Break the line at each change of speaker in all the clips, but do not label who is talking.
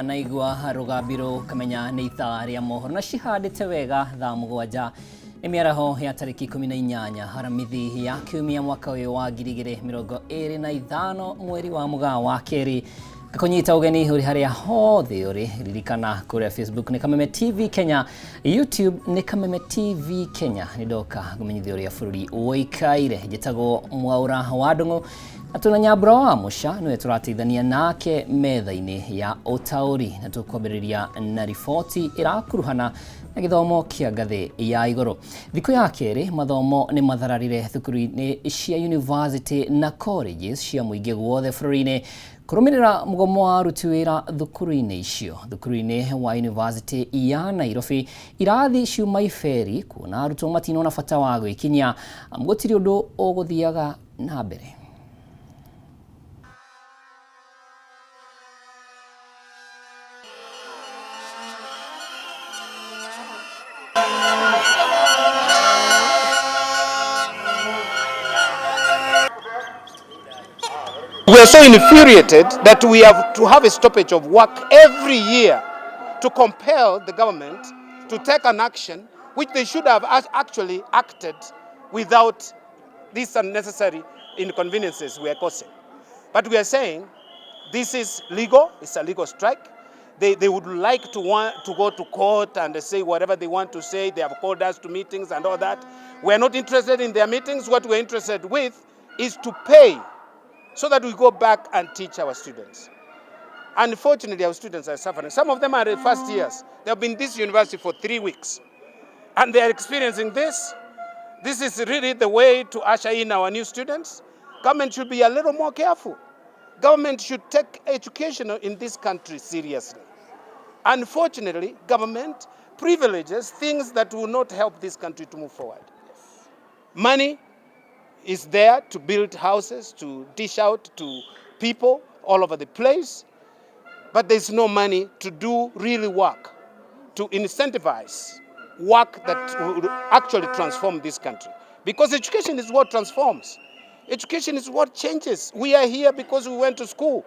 Naigua rugambiro kamenya nĩ ithaa rĩa mohoro na cihandĩte wega thaa mũgwanja nĩ mĩaraho ya tarĩki 18 haramithi ya kiumia mwaka ũyũ wa 2025 mweri wa Mũgaa wa kerĩ gakũnyita ũgeni ũrĩ harĩa hothe ũrĩ ririkana kũrĩa Facebook nĩ Kameme TV Kenya, YouTube nĩ Kameme TV Kenya. Nĩndoka gũmenyithia ũrĩa bũrũri ũikaire. Njĩtagwo Mwaura wa Ndũng'ũ na tuna Nyambura wa Mũca nĩwe tũrateithania nake metha-inĩ ya ũtaũri, na tũkwambĩrĩria na riboti ĩrakuruhana na gĩthomo kĩa ngathĩ ya igũrũ. Thikũ ya kerĩ mathomo nĩ mathararire thukuru-inĩ cia university na colleges cia mũingĩ guothe bũrũri-inĩ kũrũmĩrĩra mũgomo wa aruti wĩra thukuru-inĩ icio. Thukuru-inĩ wa university ya Nairobi irathi ciuma iferi kuona arutwo matinona bata wa gwĩkinyia gũtirĩ ũndũ ũgũthiaga na mbere.
We are so infuriated that we have to have a stoppage of work every year to compel the government to take an action which they should have actually acted without these unnecessary inconveniences we are causing. But we are saying this is legal, it's a legal strike. They would like to go to court and say whatever they want to say. They have called us to meetings and all that. We are not interested in their meetings. What we are interested with is to pay so that we go back and teach our students. Unfortunately, our students are suffering. Some of them are in first years. They have been in this university for 3 weeks. And they are experiencing this. This is really the way to usher in our new students. Government should be a little more careful. Government should take education in this country seriously. Unfortunately, government privileges things that will not help this country to move forward. Money is there to build houses, to dish out to people all over the place, but there's no money to do really work, to incentivize work that would actually transform this country. Because education is what transforms. Education is what changes. We are here because we went to school.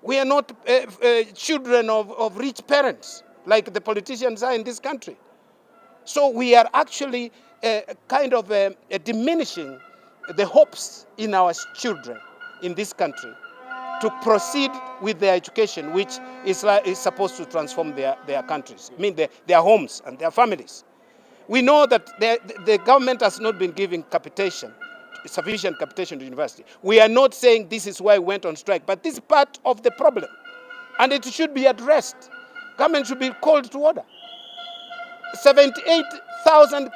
We are not children of rich parents like the politicians are in this country. So we are actually diminishing the hopes in our children in this country to proceed with their education, which is supposed to transform their countries, their homes and their families. We know that the government has not been giving sufficient capitation to university. We are not saying this is why we went on strike, but this is part of the problem, and it should be addressed. Government should be called to order. 78,000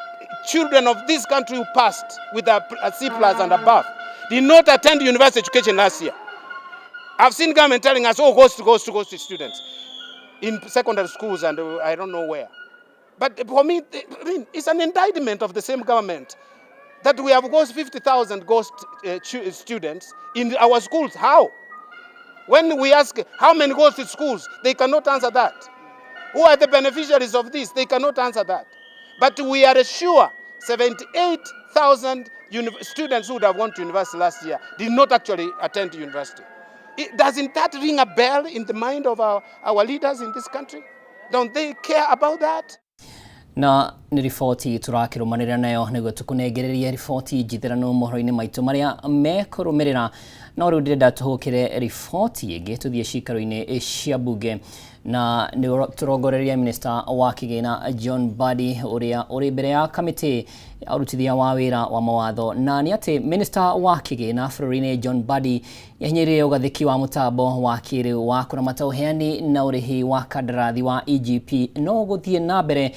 children of this country who passed with a C+ and above did not attend university education last year. I've seen government telling us, oh, goes to students in secondary schools and I don't know where. But for me, it's an indictment of the same government that we have 50,000 ghost students in our schools. How? When we ask how many ghost schools, they cannot answer that. Who are the beneficiaries of this? They cannot answer that. But we are sure 78,000 students who would have gone to university last year did not actually attend university. Doesn't that ring a bell in the mind of our leaders in this country? Don't they care about that?
Na nĩ riboti tũrakĩrũmanĩrĩra nayo nĩguo tũkũnengereria riboti njithĩrano mohoro-inĩ maitũ marĩa mekũrũmĩrĩra. No rĩu ndĩrenda tũhũkĩre riboti ĩngĩ tũthiĩ cikaro-inĩ cia mbunge na nĩ tũrongoreria Minister wa Kĩgĩna John Mbadi ũrĩa ũrĩ mbere ya kamĩtĩ ya ũrutithia wa wĩra wa mawatho, na nĩ atĩ Minister wa Kĩgĩna bũrũri-inĩ John Mbadi yahinyĩrĩirie ũgathĩki wa mũtambo wa kĩrĩu wa kũramata ũheani na ũrĩhi wa kandarathi wa EGP no gũthiĩ na mbere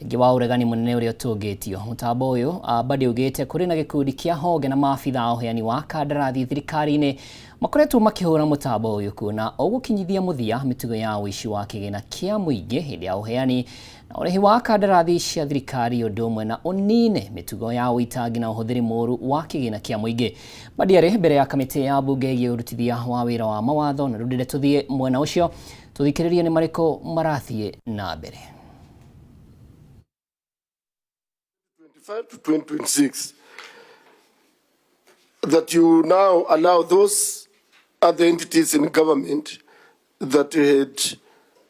ngi wa ũregani mũnene ũrĩa ũtũngĩtio. Mũtambo ũyũ Mbadi augĩte kũrĩ na gĩkundi kĩa honge na maabitha ũheani wa kandarathi thirikari-inĩ makoretwo makĩhũra mũtambo ũyũ kuona ũgũkinyithia mũthia mĩtugo ya ũici wa kĩgĩna kĩa mũingĩ hĩndĩ ya ũheani na ũrĩhi wa kandarathi cia thirikari ũndũ ũmwe na ũnine mĩtugo ya ũitangi na ũhũthĩri mũũru wa kĩgĩna kĩa mũingĩ. Mbadi arĩ mbere ya kamĩtĩ ya mbunge ĩgiĩ ũrutithia wa wĩra wa mawatho na rĩu ndĩrenda tũthiĩ mwena ũcio tũthikĩrĩrie nĩ marĩkũ marathiĩ na mbere.
2025 to 2026, that you now allow those other entities in government that had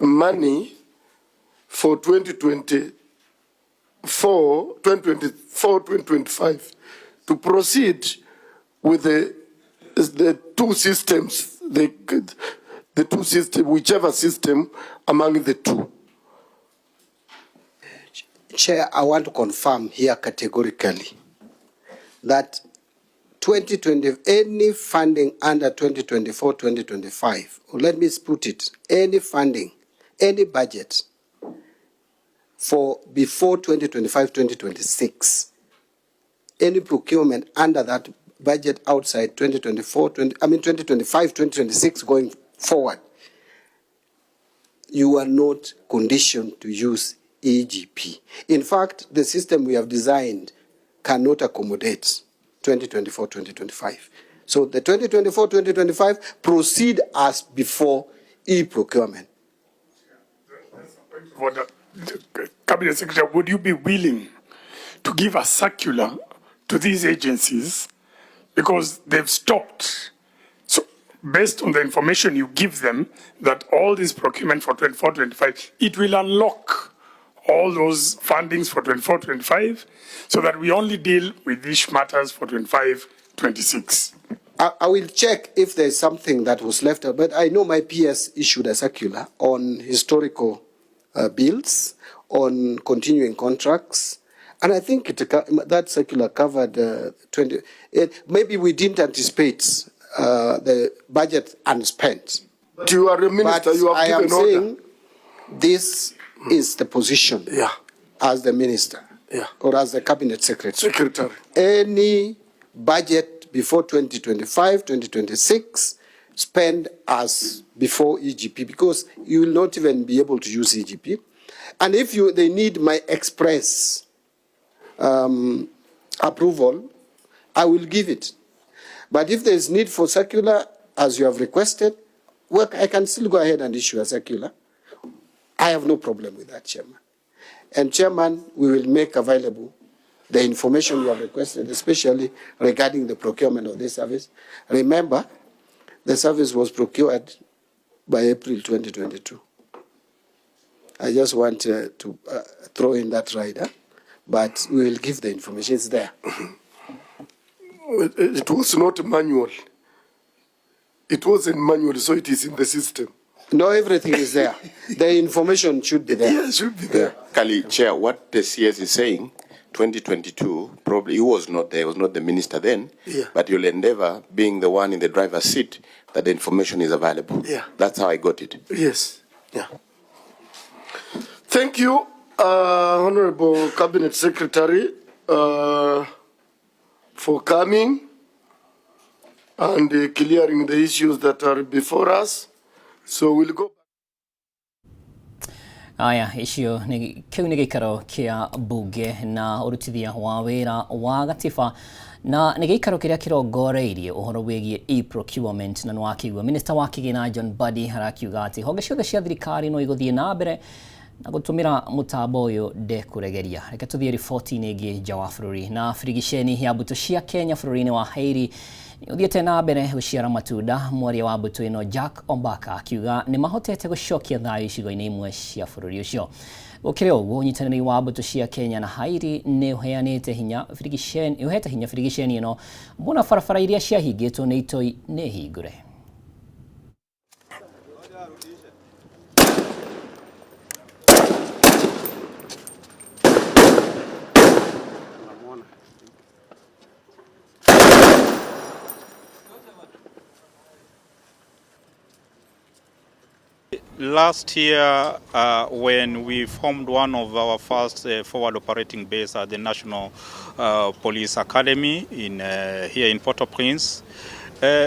money for 2024-2025 to proceed with the two systems, the two systems, whichever system among the two.
Chair, I want to confirm here categorically that 2020, any funding under 2024-2025, or let me put it, any funding, any budget for before 2025-2026, any procurement under that budget outside 2025-2026 going forward, you are not conditioned to use EGP. In fact, the system we have designed cannot accommodate 2024-2025. So the 2024-2025 proceed as before e-procurement.
Cabinet Secretary, would you be willing to give a circular to these agencies because they've stopped? So based on the information you give them, that all this procurement for 24-25, it will unlock all those fundings for 24-25 so that we only deal with these matters for 25-26.
I will check if there's something that was left out, but I know my PS issued a circular on historical bills, on continuing contracts, and I think that circular covered 20. Maybe we didn't anticipate the budget unspent.
But you are a minister,
but
you have
I am
given order.
saying this is the position as the minister or as the cabinet secretary. Any budget before 2025, 2026, spend as before EGP, because you will not even be able to use EGP. And if they need my express approval, I will give it. But if there is need for circular, as you have requested, well, I can still go ahead and issue a circular. I have no problem with that, Chairman. And Chairman, we will make available the information you have requested, especially regarding the procurement of this service. Remember, the service was procured by April 2022. I just want to throw in that rider, but we will give the information. It's there.
It was not manual. It wasn't manual, so it is in the system.
No, everything is there. The information should be there.
Yeah, it should be there.
Kali, Chair, what the CS is saying, 2022, probably he was not there, he was not the minister then, but you'll endeavor, being the one in the driver's seat, that the information is available.
Yeah.
That's how I got it.
Yes. Yeah. Thank you, Honorable Cabinet Secretary, for coming and clearing the issues that are before us. So we'll go.
Aya, icio kiu ni gikaro kia bunge na urutithia wa wira wa gatiba na ni gikaro kiria kirongoreirie uhoro wigie e-procurement na nwakiigua Minister wa Kigina John Badi harakiuga ati honge ciothe cia thirikari no iguthie na mbere na gutumira mutambo uyu ndekuregeria. Reke tuthie riboti-ini ingi nja wa bururi na frigisheni ya mbuto cia Kenya bururi-ini wa Haiti uthiete na mbere guciara matunda. Mwaria wa mbuto ino Jack Ombaka akiuga ni mahotete gucokia thayu icigo-ini imwe cia bururi ucio. Gukire uguo unyitaniri wa mbuto cia Kenya na Haiti ni uheanite hinya frigisheni ino mbona barabara iria ciahingitwo ni itoi ni hingure.
Last year, when we formed one of our first forward operating base at the National Police Academy here in Port-au-Prince,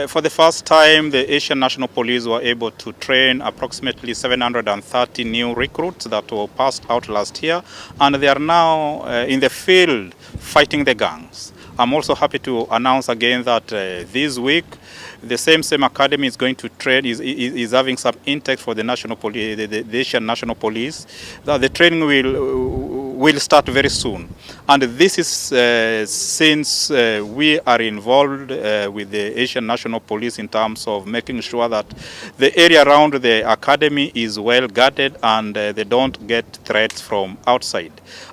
for the first time, the Asian National Police were able to train approximately 730 new recruits that were passed out last year, and they are now in the field fighting the gangs. I'm also happy to announce again that this week, the same academy is going to train, is having some intake for the National Police, the Asian National Police. The training will start very soon. And this is since we are involved with the Asian National Police in terms of making sure that the area around the academy is well guarded and they don't get threats from outside.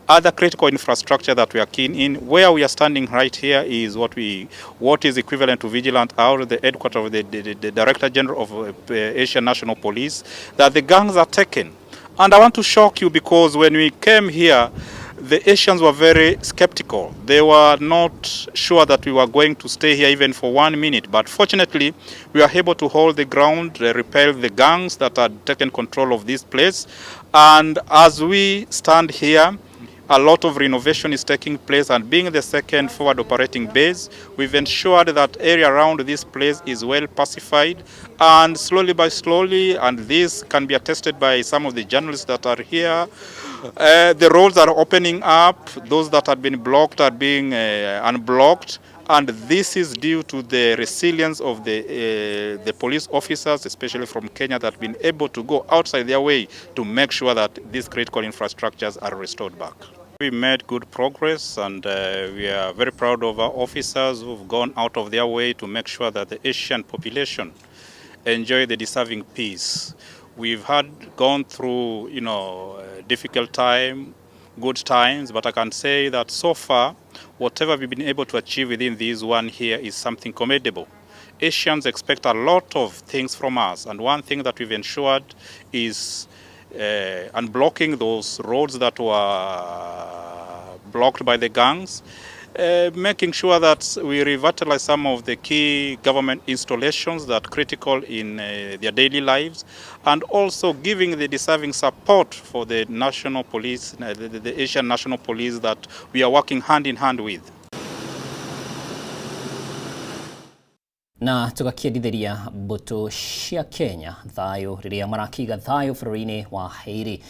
Other critical infrastructure that we are keen in, where we are standing right here, is what is equivalent to Vigilant Hour, the headquarters of the Director General of Asian National Police, that the gangs are taken. And I want to shock you, because when we came here, the Asians were very skeptical. They were not sure that we were going to stay here even for 1 minute. But fortunately, we were able to hold the ground, repel the gangs that had taken control of this place. And as we stand here, a lot of renovation is taking place, and being the second forward operating base, we've ensured that area around this place is well pacified, and slowly by slowly, and this can be attested by some of the journalists that are here, the roads are opening up, those that had been blocked are being unblocked, and this is due to the resilience of the police officers, especially from Kenya, that have been able to go outside their way to make sure that these critical infrastructures are restored back. We made good progress, and we are very proud of our officers who've gone out of their way to make sure that the Asian population enjoy the deserving peace. We've gone through, difficult time, good times, but I can say that so far, whatever we've been able to achieve within this 1 year is something commendable. Asians expect a lot of things from us, and one thing that we've ensured is unblocking those roads that were blocked by the gangs, making sure that we revitalize some of the key government installations that are critical in their daily lives, and also giving the deserving support for the national police, the Asian National Police, that we are working hand in hand with.
Na tugakiendithĩria mbũtũ cia Kenya thayũ rĩrĩa marakiga thayũ bũrũri-inĩ wa Haiti.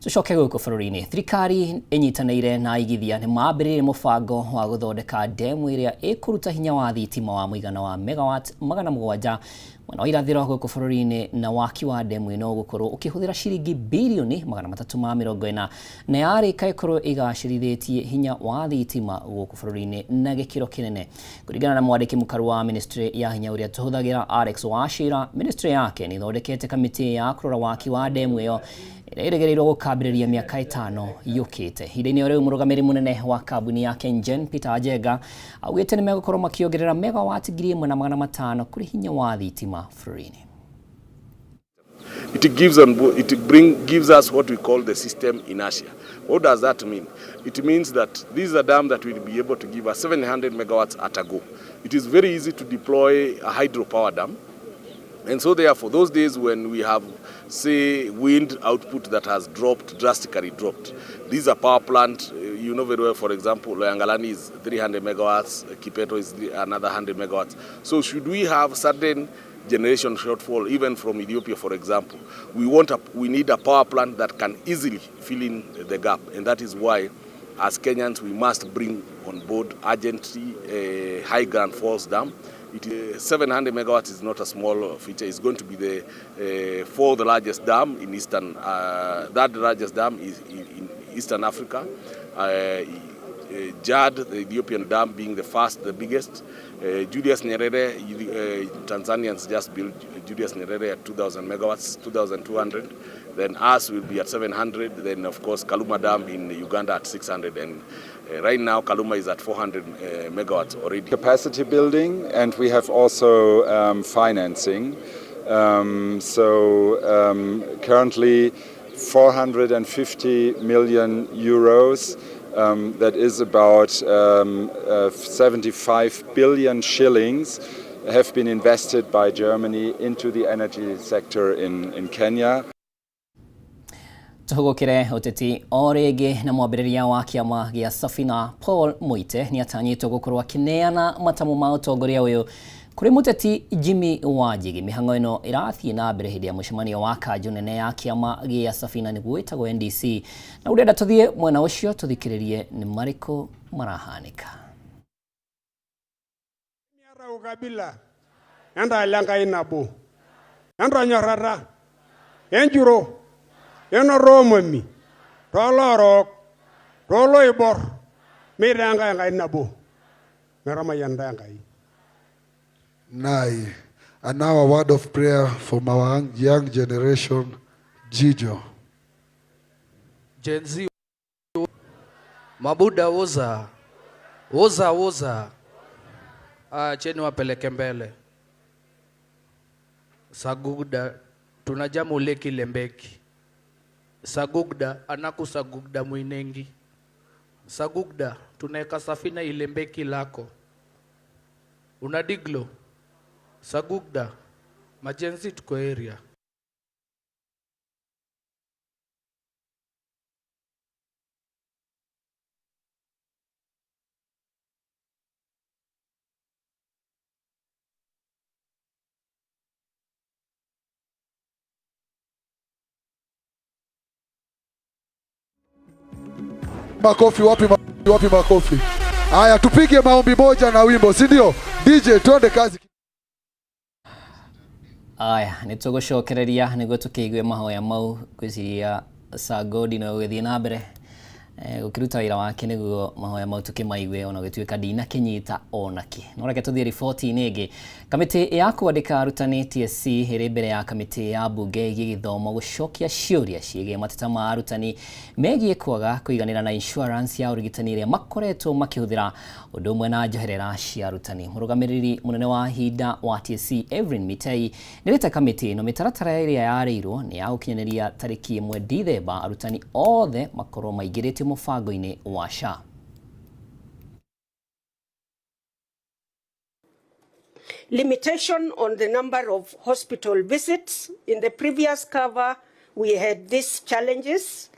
Tucoke gũkũ bũrũri-inĩ, thirikari ĩnyitanĩire na aigithia nĩ mambĩrĩirie mũbango wa gũthondeka ndemu ĩrĩa ĩkũruta hinya wa thitima wa mũigana wa megawatt 700 mwena wa irathĩro gũkũ bũrũri-inĩ, na waki wa ndemu ĩno gũkorwo ũkĩhũthĩra ciringi birioni 340 na yarĩka ĩkorwo ĩgacĩrithĩtie hinya wa thitima gũkũ bũrũri-inĩ na gĩkĩro kĩnene. Kũringana na mwandĩki mũkaru wa ministry ya hinya ũrĩa tũhũthagĩra Alex Wachira, ministry yake nĩ ĩthondekete kamĩtĩ ya kũrora waki wa ndemu ĩyo ĩrĩa ĩrĩgĩrĩirwo gũkambĩrĩria mĩaka 5 yũkĩte. Ihinda-inĩ rĩu mũrũgamĩrĩri mũnene wa kambuni ya KenGen Peter Njenga augĩte nĩ megũkorwo makĩongerera megawatt 1,500 kũrĩ hinya wa thitima bũrũri-inĩ.
It gives us what we call the system inertia. What does that mean? It means that this is a dam that will be able to give us 700 megawatts at a go. It is very easy to deploy a hydropower dam. And so therefore, those days when we have, say, wind output that has drastically dropped, these are power plant, you know very well, for example, Loyangalani is 300 megawatts, Kipeto is another 100 megawatts. So should we have sudden generation shortfall, even from Ethiopia, for example, we need a power plant that can easily fill in the gap. And that is why, as Kenyans, we must bring on board urgently a High Grand Falls Dam. 700 megawatts is not a small feature. It's going to be the fourth largest dam in Eastern. That largest dam is in Eastern Africa. JAD, the Ethiopian dam, being the first, the biggest. Julius Nyerere, Tanzanians just built Julius Nyerere at 2,000 megawatts, 2,200. Then us will be at 700. Then, of course, Kaluma Dam in Uganda at 600. And right now, Kaluma is at 400 megawatts already.
Capacity building, and we have also financing. Currently, 450 million euros. That is about 75 billion shillings have been invested by Germany into the energy sector in Kenya.
Tuhugukire uteti orege na mwambĩrĩria wa kĩama gĩa Safina Paul Muite nĩ atanyĩtwo gũkorwo akĩneana matamu ma ũtongoria ũyũ kũrĩ mũteti Jimmy Wanjigi. Mĩhang'o ĩno ĩrathiĩ na mbere hĩndĩ ya mũcemanio wa kanjũ nene ya kĩama gĩa Safina nĩguo ĩtagwo NDC, na ũrenda tũthiĩ mwena ũcio tũthikĩrĩrie nĩ marĩkũ marahanĩka.
Miara ukabila enda alanga inabo enda nyorara enjuro eno romami tolorok Rolo ibor. Miranga ngai nabo. Merama yanda ngai.
Nai. And now a word of prayer from our young generation, Jijo.
Gen Z. Mabuda woza. Woza. Cheni wapeleke mbele. Sagugda tunajamu leki lembeki. Sagugda anaku sagugda mwinengi. Sagugda tunaweka safina ilembeki lako. Unadiglo. Sagugda majenzi tuko area.
Makofi, wapi makofi. Haya, tupige maombi moja na wimbo, si ndio? DJ, tuende kazi.
Aya, nitugucokereria niguo tukiigue mahoya mau gwiciria Sagodi no githii na mbere gukiruta wira wake niguo mahoya mau tukimaigue ona gituika ndina kinyita onaki. No reke tuthie riboti ingi. Kamiti ya kwandika arutani TSC iri mbere ya kamiti ya bunge githomo gucokia ciuria ciigie mateta ma arutani megie kwaga kuiganira na insurance ya urigitani iria makoretwo makihuthira undu umwe na njoherera cia arutani. Murugamiriri munene wa hinda wa TSC Evelyn Mitei nirita kamiti ino mitaratara iria yareirwo ni ya gukinyaniria tariki 1 Dithemba arutani othe makorwo maigirite mubango-ini wa SHA.
Limitation on the number of hospital visits. In the previous cover, we had these challenges.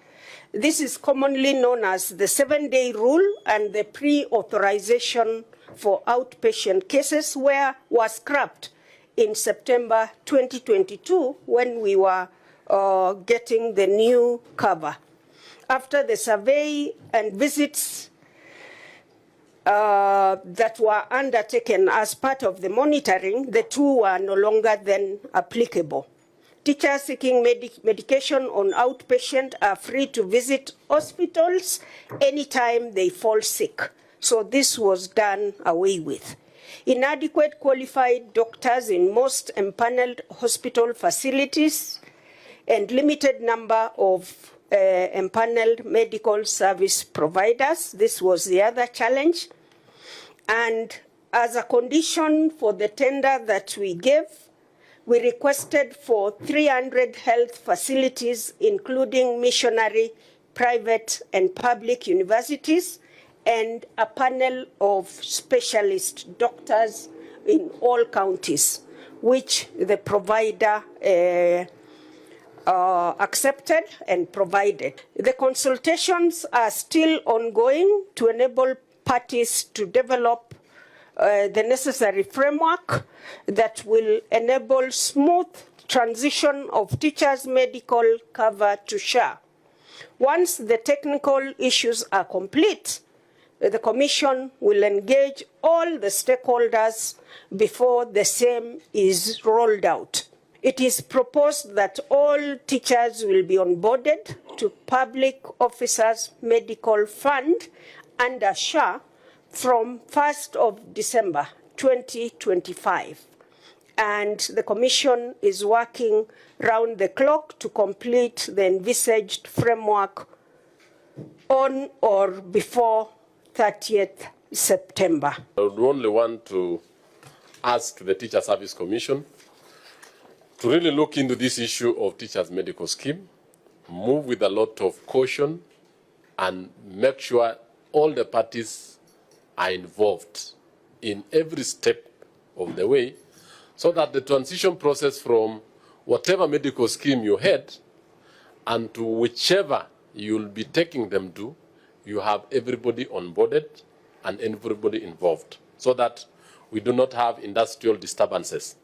This is commonly known as the 7-day rule and the pre-authorization for outpatient cases was scrapped in September 2022 when we were getting the new cover. After the survey and visits that were undertaken as part of the monitoring, the two were no longer then applicable. Teachers seeking medication on outpatient are free to visit hospitals anytime they fall sick. So this was done away with. Inadequate qualified doctors in most empaneled hospital facilities and limited number of empaneled medical service providers. This was the other challenge. And as a condition for the tender that we gave, we requested for 300 health facilities, including missionary, private, and public universities, and a panel of specialist doctors in all counties, which the provider accepted and provided. The consultations are still ongoing to enable parties to develop the necessary framework that will enable smooth transition of teachers' medical cover to SHA. Once the technical issues are complete, the Commission will engage all the stakeholders before the same is rolled out. It is proposed that all teachers will be onboarded to Public Officers Medical Fund under SHA from 1st of December 2025. And the Commission is working round the clock to complete the envisaged framework on or before 30th September.
I would only want to ask the Teacher Service Commission to really look into this issue of teachers' medical scheme, move with a lot of caution, and make sure all the parties are involved in every step of the way, so that the transition process from whatever medical scheme you had and to whichever you'll be taking them to, you have everybody onboarded and everybody involved, so that we do not have industrial disturbances.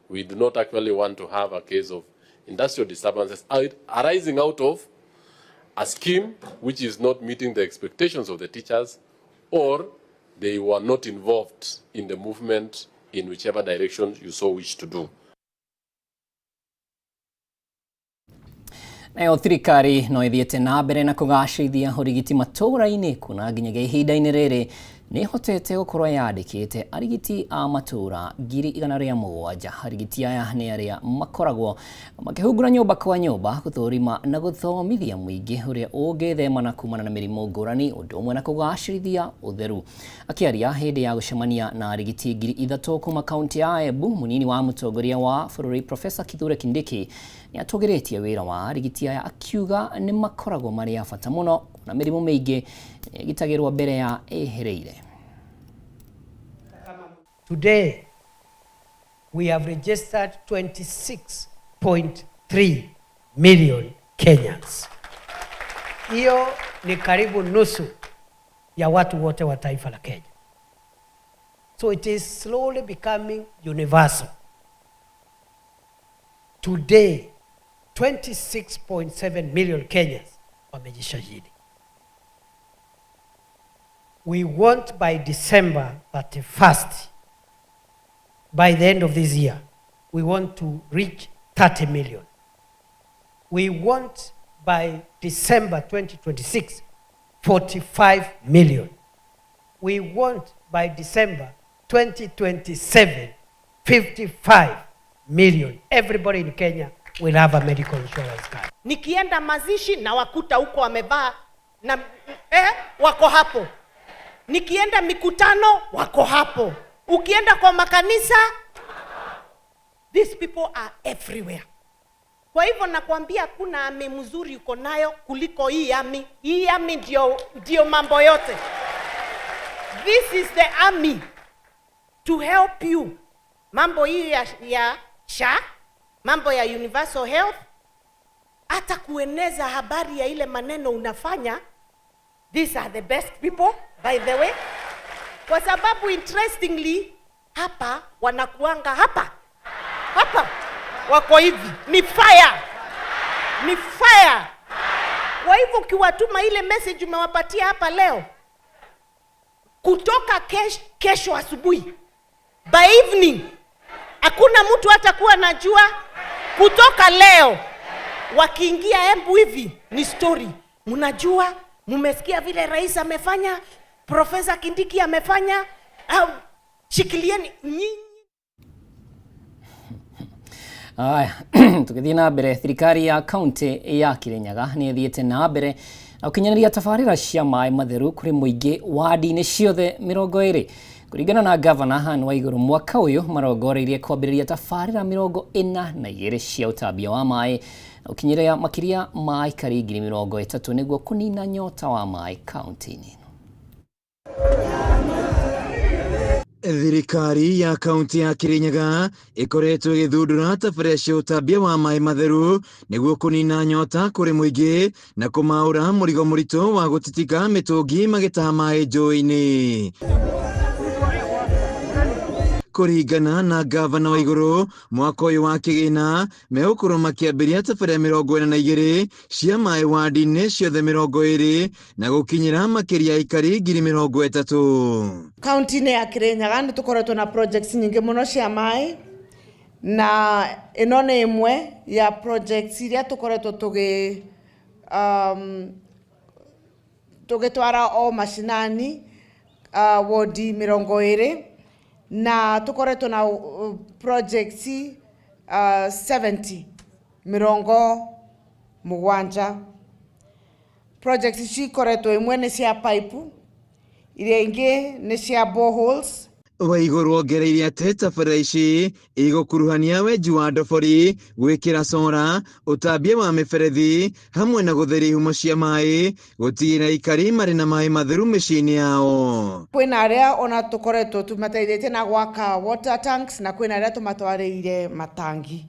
We do not actually want to have a case of industrial disturbances arising out of a scheme which is not meeting the expectations of the teachers, or they were not involved in the movement in whichever direction you so wish to do.
Nayo thirikari no ithiete na mbere na kugacĩrithia urigiti matũũra-inĩ kuna nginyagia ihinda-inĩ rĩrĩ nĩ hotete gũkorwo yandĩkĩte arigiti a matũũra 107,000. Arigiti aya nĩ arĩa makoragwo makĩhungura nyũmba kwa nyũmba gũthũrima na gũthomithia mũingĩ ũrĩa ũngĩthemana kumana na mĩrimũ ngũrani, ũndũ ũmwe na kũgacĩrithia ũtheru. Akĩaria hĩndĩ ya gũcemania na arigiti 3,000 kuma kaunti ya Embu, mũnini wa mũtongoria wa bũrũri Profesa Kithure Kindiki nĩ atũgĩrĩtie wĩra wa arigiti aya akiuga nĩ makoragwo marĩ a bata mũno na mĩrimũ mĩingĩ ĩgitagĩrwo mbere ya ĩhĩrĩire.
Today, we have registered 26.3 million Kenyans. Hiyo ni karibu nusu ya watu wote wa taifa la Kenya. So it is slowly becoming universal. Today, 26.7 million Kenyans wamejisajili. We want by December 31st, by the end of this year, we want to reach 30 million. We want by December 2026, 45 million. We want by December 2027, 55 million. Everybody in Kenya will have a medical insurance card.
Nikienda mazishi na wakuta huko wamevaa na wako hapo. Nikienda mikutano wako hapo. Ukienda kwa makanisa, these people are everywhere. Kwa hivyo nakwambia kuna ami mzuri uko nayo kuliko hii ami. Hii ami ndio mambo yote. This is the army to help you. Mambo hii ya SHA, mambo ya universal health, hata kueneza habari ya ile maneno unafanya. These are the best people, by the way. Kwa sababu interestingly, hapa wanakuanga hapa wako hivi, ni fire. Kwa hivyo ukiwatuma ile message umewapatia hapa leo, kutoka kesho asubuhi, by evening hakuna mtu hatakuwa najua. Kutoka leo wakiingia Embu hivi ni story. Mnajua, mmesikia vile rais amefanya, Profesa Kindiki amefanya, au shikilieni nyinyi.
Aya, tukithii na mbere, thirikari ya kaunti ya Kirinyaga nĩ ĩthiĩte na mbere na gũkinyanĩria tabarĩra cia maĩ matheru kũrĩ mũingĩ wadi-inĩ ciothe 20. Kũringana na gavana Anne Waigũrũ, mwaka ũyũ marongoreirie kwambĩrĩria tabarĩra 42 cia ũtambia wa maĩ na gũkinyĩria makĩria ma aikari 30,000 nĩguo kũnina nyota wa maĩ kaunti-inĩ.
Thirikari ya kaunti ya Kirinyaga ikoretwo igĩthundũra tabarĩra cia ũtambia wa maĩ matheru nĩguo kũnina nyota kũrĩ mũingĩ na kũmaũra mũrigo mũritũ wa gũtitika mĩtũngi magĩtaha maĩ njũĩ-inĩ. Kũringana na gavana Waigũrũ, mwaka ũyũ wa kĩgĩna megũkorwo makĩambĩria tabarĩra 42 cia maĩ wadi-inĩ ciothe 20 na gũkinyĩra makĩria aikari 30,000.
Kaunti-inĩ ya Kirinyaga nĩ tũkoretwo na projects nyingĩ mũno cia maĩ, na ĩno nĩ ĩmwe ya projects iria tũkoretwo tũgĩtwara o mashinani wodi 20, na tukoreto na projects 70 mugwanja. Projects ici koreto imwe nĩ cia pipe, iria ingĩ nĩ cia boreholes.
Waigũrũ ongereire atĩ tabarĩra ici igũkuruhania wenji wa ndobori, gwĩkĩra sora, ũtambia wa mĩberethi hamwe na gũtheria ihumo cia maĩ, gũtigĩrĩra aikari marĩ na maĩ matheru mĩciĩ-inĩ yao.
Kwĩna arĩa ona tũkoretwo tũmateithĩtie na gwaka water tanks, na kwĩna arĩa tũmatwarĩire matangi.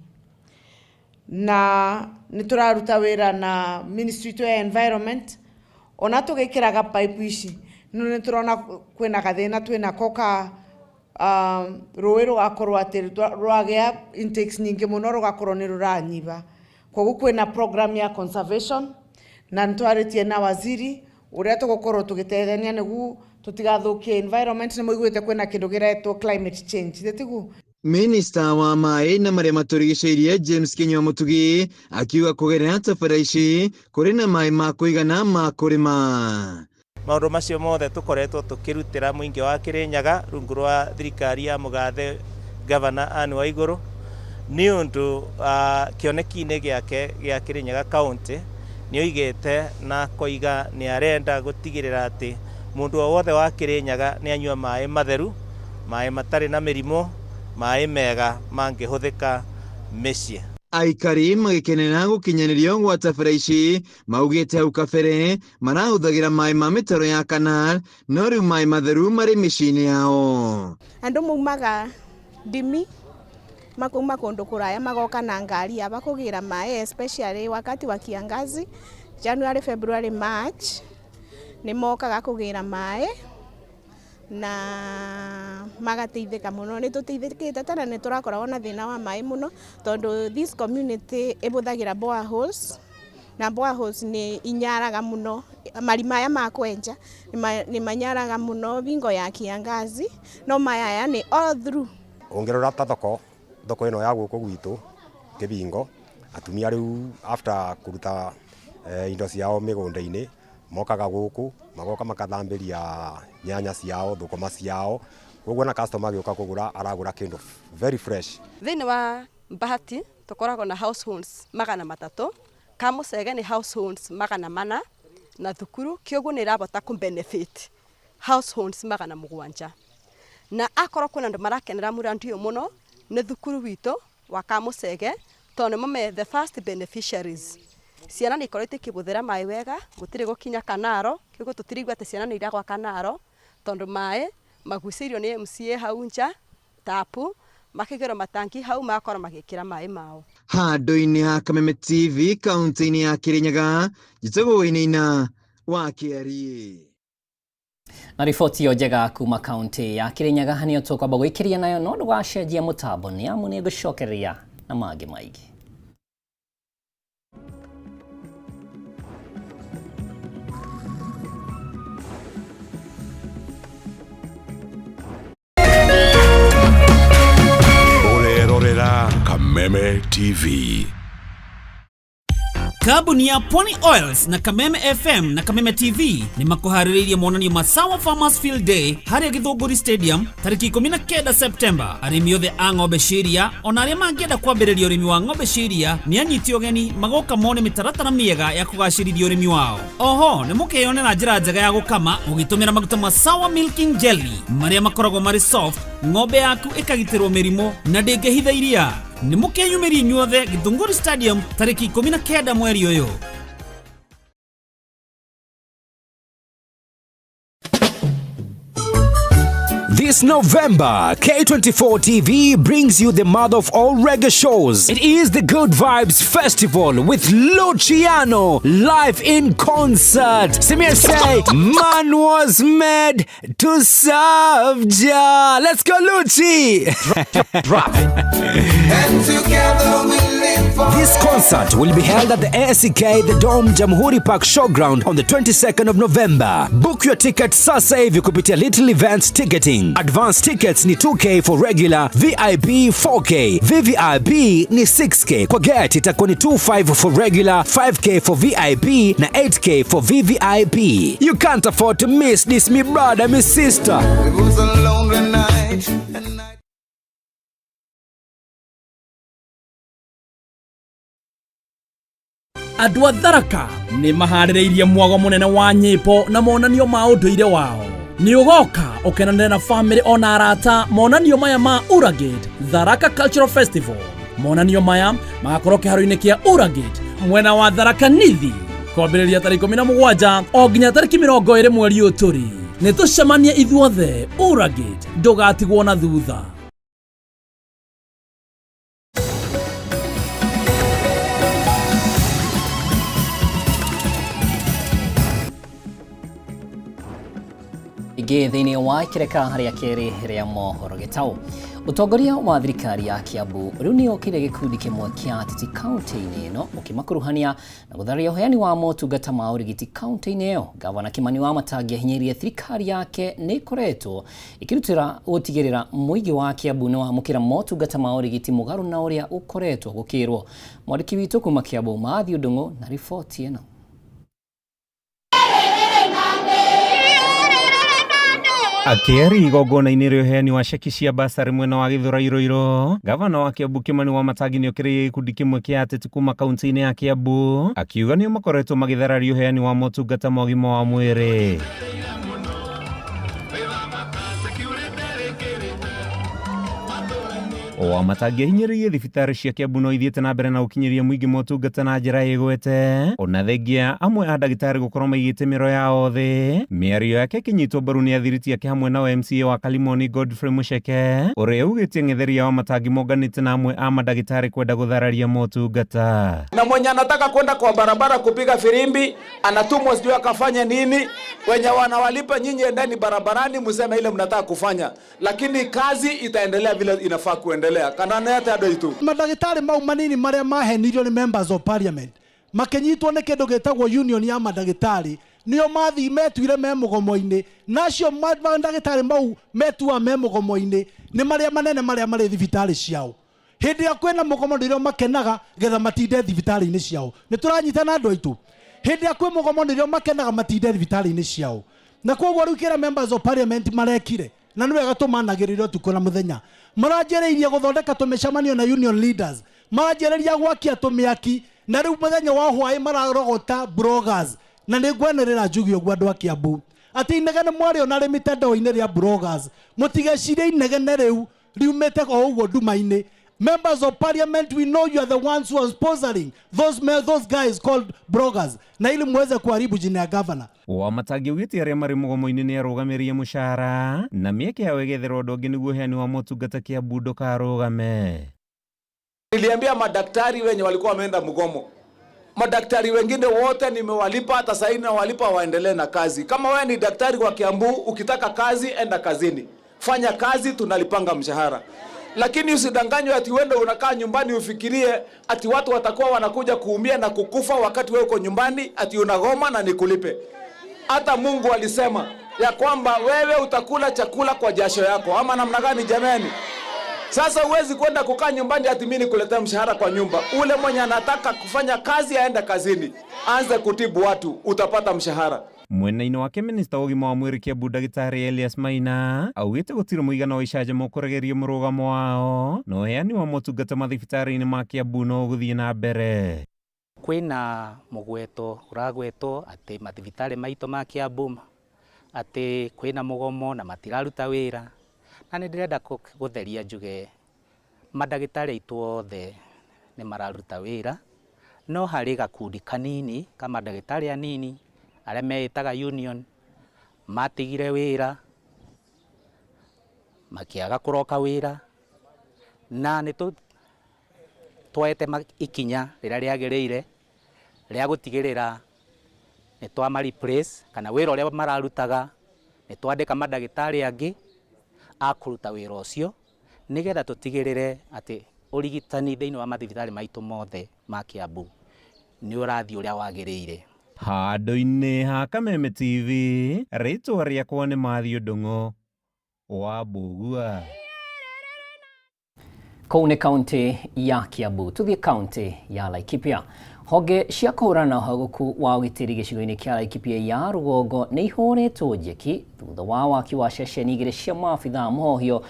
Na nĩ tũraruta wĩra na Ministry to Environment, ona tũgĩkĩraga pipe ici. Nĩ tũrona kwĩna gathĩna twĩnako ka rũĩ rũgakorwo atĩ rwagĩa intakes nyingĩ mũno, rũgakorwo nĩ rũranyiba. Koguo kwĩna program ya conservation, na nĩtwarĩtie na waziri ũrĩa tũgũkorwo tũgĩteithania nĩguo tũtigathũkie environment. Nĩ mũiguĩte kwĩna kĩndũ kĩretwo climate change, tiguo
Minista wa mai na maria maturigicĩirie James Kinyua Mutugi akiuga kugerera tabara ici kũrĩ na mai ma kũigana ma kũrĩma.
Maũndũ macio mothe tũkoretwo tũkĩrutĩra mũingĩ wa Kĩrĩnyaga rungu rwa thirikari ya mũgathe Governor Anne Waigũrũ nĩ ũndũ kĩoneki-inĩ gĩake gĩa Kĩrĩnyaga County nĩ oigĩte na koiga nĩ arenda gũtigĩrĩra atĩ mũndũ o wothe wa Kĩrĩnyaga nĩ anyua maĩ matheru, maĩ matarĩ na mĩrimũ, maĩ mega mangĩhũthĩka mĩciĩ.
Aikari magĩkenera gũkinyanĩrio gwa tabara ici maugĩte hau kabere marahũthagĩra maĩ ma mĩtaro ya canal no rĩu maĩ matheru marĩ mĩciĩ-inĩ yao.
Andũ maumaga ndimi makuma kũndũ kũraya magoka na ngari aba kũgĩra maĩ especially wakati wa kiangazi January, February, March nĩ mokaga kũgĩra maĩ na magateithĩka mũno. Nĩ tũteithĩkĩte tena nĩ tũrakoragwo na thĩna wa maĩ mũno tondũ this community ĩbũthagĩra boreholes na boreholes nĩ inyaraga mũno, marima aya ma kwenja nĩ manyaraga mũno bingo ya kiangazi no maĩ aya nĩ all through.
Ũngĩrora ta thoko ĩno ya gũkũ gwitũ Kĩbingo, atumia rĩu after kũruta indo ciao mĩgũnda-inĩ mokaga gũkũ magoka makathambĩria nyanya ciao, thũkũma ciao, koguo na customer agĩũka kũgũra aragũra kĩndũ very fresh.
Thĩinĩ wa Bahati tũkoragwo na households 300, Kamucege nĩ households 400 na thukuru kĩoguo nĩ irabota kũ-benefit households 700 na akorwo kwĩna andũ marakenera mũrandi ũyũ mũno nĩ thukuru witũ wa Kamucege tondũ nĩmo the first beneficiaries. Ciana nĩ ikoretwo ikĩbũthĩra maĩ wega, gũtirĩ gũkinya kanaro, kĩguo tũtirigua atĩ ciana nĩ iragwa kanaro tondũ maĩ magucĩirio nĩ MCA hau nja tapu makĩgerwo matangi hau makorwo magĩkĩra maĩ mao.
Handũ-inĩ ha Kameme TV kaunti-inĩ ya Kĩrĩnyaga, njĩtagwo Wainaina wa Kĩarie.
Na riboti yo njega kuma kaunti ya Kĩrĩnyaga nĩyo tũkwamba gwĩkĩria nayo no ndũgacenjia mũtambo nĩ amu nĩ ngũcokereria na mangĩ maingĩ.
Kameme TV.
Kabuni ya Pony Oils na Kameme FM na Kameme TV ni makuharĩrĩirie monanio ma Sawa Farmers Field Day harĩa Gĩthũngũri Stadium tarĩki 19 September. Arĩmi othe a ng'ombe ciria ona arĩa mangĩenda kwambĩrĩria ũrĩmi wa ng'ombe ciria nĩ anyiti ũgeni magoka mone mĩtaratara mĩega ya kũgacĩrithia ũrĩmi wao. Oho nĩ mũkeyonera njĩra njega ya gũkama ũgĩtũmĩra maguta ma Sawa Milking Jelly marĩa makoragwo marĩ soft, ng'ombe yaku ĩkagitĩrwo mĩrimũ na ndĩngĩhitha iria. Nĩ mũkeyumĩria inyuothe Gĩthũngũri Stadium tarĩki 19 mweri ũyũ.
This November, K24 TV brings you the mother of all reggae shows. It is the Good Vibes Festival with Luciano live in concert. Samir say, man was made to serve Jah. Let's go, Luci! Drop it. And together we live for this concert will be held at the ASK The Dome Jamhuri Park Showground on the 22nd of November. Book your ticket sasa hivi kupitia Little Events Ticketing. Advance tickets ni 2K for regular, VIP 4K, VVIP ni 6K. Kwa get itakuwa ni 25 for regular, 5K for VIP na 8K for VVIP. You can't afford to miss this, me brother, me sister. It was a lonely night.
Andũ a Tharaka nĩ maharĩrĩirie mwago mũnene wa nyĩmbo na monanio ma ũndũire wao. Nĩ ũgoka ũkenanĩre na family ona arata monanio maya ma Uragate Tharaka Cultural Festival. Monanio maya magakorwo kĩharo-inĩ kĩa Uragate mwena wa Tharaka Nithi kwambĩrĩria tarĩki 17 o nginya tarĩki 20 mweri ũyũ tũrĩ. Nĩ tũcemanie ithuothe Uragate, ndũgatigwo na thutha.
ingĩ thĩinĩ wa kireka harĩa kerĩ rĩa mohoro gĩtau. Utongoria wa thirikari ya Kiambu rĩu nĩ okire gĩkundi kĩmwe kĩa ateti kaunti-inĩ ĩno ũkĩmakuruhania na gũtharia ũheani wa motungata ma ũrigiti kaunti-inĩ ĩyo. Gavana Kimani Wamatangi ahinyĩrĩirie thirikari yake nĩ ĩkoretwo ĩkĩrutĩra gũtigĩrĩra mũingĩ wa Kiambu nĩ wamũkĩra motungata ma ũrigiti mũgarũ na ũrĩa ũkoretwo gũkĩrwo. Mwandĩki witũ kuma Kiambu Matthew Ndung'u na riboti ĩno.
Akiari igongona-inĩ rĩa ũheani wa ceki cia basarĩ mwena wa Gĩthũrai, gavana wa Kiambu Kimani Wamatangi nĩ okĩrĩire gĩkundi kĩmwe kĩa ateti kuma kaunti-inĩ ya Kiambu akiuga nĩo makoretwo magĩthararia ũheani wa motungata ma ũgima wa mwĩrĩ. Wamatangi ahinyĩrĩirie thibitarĩ cia Kiambu no ithiĩte na mbere na gũkinyĩria mũingĩ motungata na njĩra ĩgwete, ona thengia amwe a ndagĩtarĩ gũkorwo maigĩte mĩro yao thĩ. Mĩario yake ĩkĩnyitwo mbaru nĩ athiriti yake hamwe na MCA wa Kalimoni Godfrey Mucheke ũrĩa ugĩtie ng'etheria Wamatangi monganĩte na amwe a mandagĩtarĩ kwenda gũthararia motungata.
Na mwenye anataka kwenda kwa barabara kupiga firimbi anatumwa sijui akafanya nini, wenye wanawalipa nyinyi endeni barabarani mseme ile mnataka kufanya, lakini kazi itaendelea vile inafaa kuendelea.
Madagĩtarĩ mau manini marĩa mahenirio nĩ members of parliament makenyitwo nĩ kĩndũ gĩtagwo union ya madagĩtarĩ nĩo mathi metuire me mũgomo-inĩ, nacio madagĩtarĩ mau metua me mũgomo-inĩ nĩ marĩa manene marĩa marĩ thibitarĩ ciao. Hĩndĩ ya kwĩna mũgomo nĩrĩo makenaga getha matinde thibitarĩ-inĩ ciao. Nĩ tũranyitana andũ aitũ. Hĩndĩ ya kwĩ mũgomo nĩrĩo makenaga matinde thibitarĩ-inĩ ciao. Na koguo rĩu kĩrĩa members of parliament marekire na nĩ wega tũmanagĩrĩra ũtukũ na mũthenya. Maranjĩrĩirie gũthondeka tũmĩcemanio na union leaders, maranjĩrĩria gwakia tũmĩaki, na rĩu mũthenya wa hwaĩ mararogota bloggers. Na nĩ ngwenerera njugi ũguo andũ a Kiambu atĩ inegene mwarĩo na rĩ mitandao-inĩ rĩa bloggers, mũtigecirie inegene rĩu riumĩte o ũguo nduma-inĩ. Members of parliament, we know you are the ones who are sponsoring those guys called bloggers, na ili muweze kuharibu jina ya governor.
Wamatangi ugĩte arĩa marĩ mũgomo-inĩ nĩ arũgamĩrĩrie mũcara na mĩeke yao ĩgetherwo ũndũ ũngĩ nĩguo ũheani wa motungata Kiambu ndũkarũgame.
Niliambia madaktari wenye walikuwa wameenda mgomo, madaktari wengine wote nimewalipa, hata sasa hivi nawalipa waendelee na kazi. Kama wewe ni daktari wa Kiambu, ukitaka kazi enda kazini, fanya kazi, tunalipanga mshahara. Lakini usidanganywe ati uende unakaa nyumbani ufikirie ati watu watakuwa wanakuja kuumia na kukufa wakati wewe uko nyumbani ati unagoma na nikulipe. Hata Mungu alisema ya kwamba wewe utakula chakula kwa jasho yako, ama namna gani jamani? Sasa huwezi kwenda kukaa nyumbani ati mimi nikuletea mshahara kwa nyumba. Ule mwenye anataka kufanya kazi aende kazini, anze kutibu watu, utapata mshahara.
Mwena-inĩ wake minista wa ũgima wa mwĩrĩ Kiambu ndagĩtarĩ Elias Maina augĩte gũtirĩ mũigana wa icanjama kũregeria mũrũgamo wao na ũheani wa motungata mathibitarĩ-inĩ ma Kiambu no gũthiĩ na mbere.
Kwĩna mũgweto ũragwetwo atĩ mathibitarĩ maitũ ma Kiambu atĩ kwĩna mũgomo na matiraruta wĩra, na nĩ ndĩrenda gũtheria njuge mandagĩtarĩ aitũ othe nĩ mararuta wĩra, no harĩ gakundi kanini ka mandagĩtarĩ anini arĩa meĩtaga union matigire wĩra makĩaga kũroka wĩra, na nĩ twoete ikinya rĩrĩa rĩagĩrĩire rĩa gũtigĩrĩra nĩ twama replace kana wĩra ũrĩa mararutaga nĩ twandĩka mandagĩtarĩ angĩ a kũruta wĩra ũcio nĩgetha tũtigĩrĩre atĩ ũrigitani thĩinĩ wa mathibitarĩ maitũ mothe ma Kiambu nĩ ũrathiĩ ũrĩa wagĩrĩire.
Handũ-inĩ ha Kameme TV, rĩtwa rĩakwa nĩ Matthew Ndung'u wa Mbugua.
Kũu nĩ kaunti ya Kiambu, tũthiĩ kaunti ya Laikipia. Honge cia kũhũrana ũhagũku wa ũgitĩri gĩcigo-inĩ kĩa Laikipia ya rũgongo nĩ ihũrĩtwo njeki thutha wa waki wa ceceni igĩrĩ cia maabithaa mohio